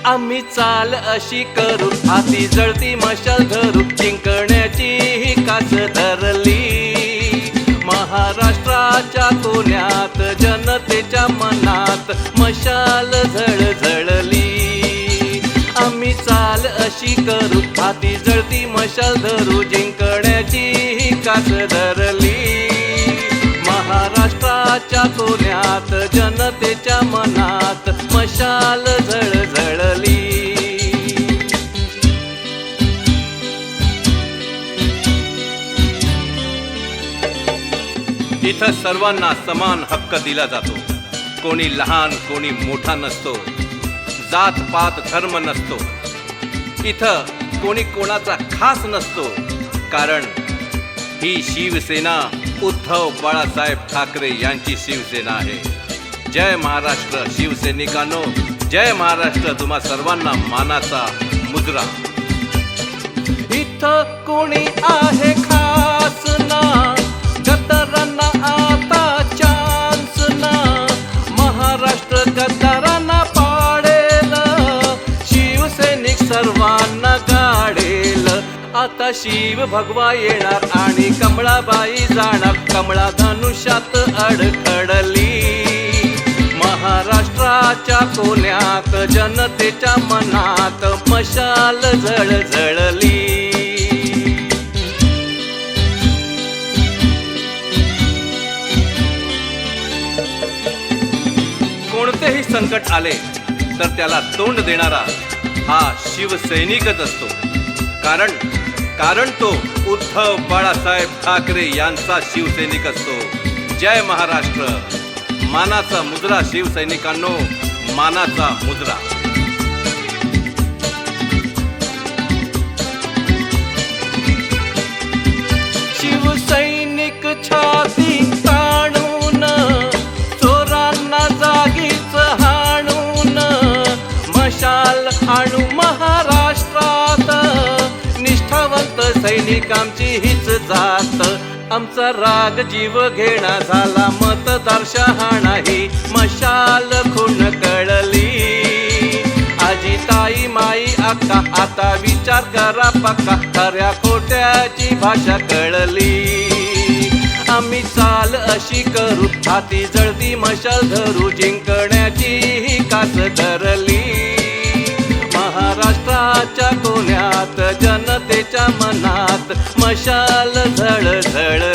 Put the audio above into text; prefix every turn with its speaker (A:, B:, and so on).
A: आम्ही चाल अशी करू, हाती जळती मशाल धरू, जिंकण्याची ही कास धरली। महाराष्ट्राच्या कोण्यात जनतेच्या मनात मशाल झळझळली। आम्ही चाल अशी करू, हाती जळती मशाल धरू, जिंकण्याची ही कास धरली। महाराष्ट्राच्या कोण्यात जनतेच्या मनात मशाल झळझळली। इथं सर्वांना समान हक्क दिला जातो। कोणी लहान कोणी मोठा नसतो, जात पात धर्म नसतो। इथं कोणी कोणाचा खास नसतो, कारण ही शिवसेना उद्धव बाळासाहेब ठाकरे यांची शिवसेना आहे। जय महाराष्ट्र शिवसैनिकांनो, जय महाराष्ट्र। तुम्हा सर्वांना मानाचा मुजरा। इथं कोणी आहे खास ना, गद्दारांना आता चान्स ना। महाराष्ट्र गद्दारांना पाडेल, शिवसैनिक सर्वांना गाडेल। आता शिव भगवा येणार आणि कमळाबाई जाणार, कमळा धनुष्यात अडखडली। महाराष्ट्राच्या कोण्यात जनतेच्या मनात मशाल झळझळली। कोणतेही संकट आले तर त्याला तोंड देणारा हा शिवसैनिकच असतो, कारण तो उद्धव बाळासाहेब ठाकरे यांचा शिवसैनिक असतो। जय महाराष्ट्र। मानाचा मुजरा शिवसैनिकांनो, मानाचा मुजरा। शिवसैनिक छाती ताणून, चोरांना जागीच हाणून, मशाल आणू महाराष्ट्रात। निष्ठावंत सैनिक आमची हीच जात, आमचा राग जीव घेणा झाला मतदार शहाणाही। मशाल खून कळली, आजी ताई माई अक्का आता विचार करा पक्का, खऱ्या खोट्याची भाषा कळली। आम्ही चाल अशी करू, हाती जळती मशाल धरू, जिंकण्याची ही कास धरली। महाराष्ट्राच्या कोण्यात जनतेच्या मनात मशाल झळझळली।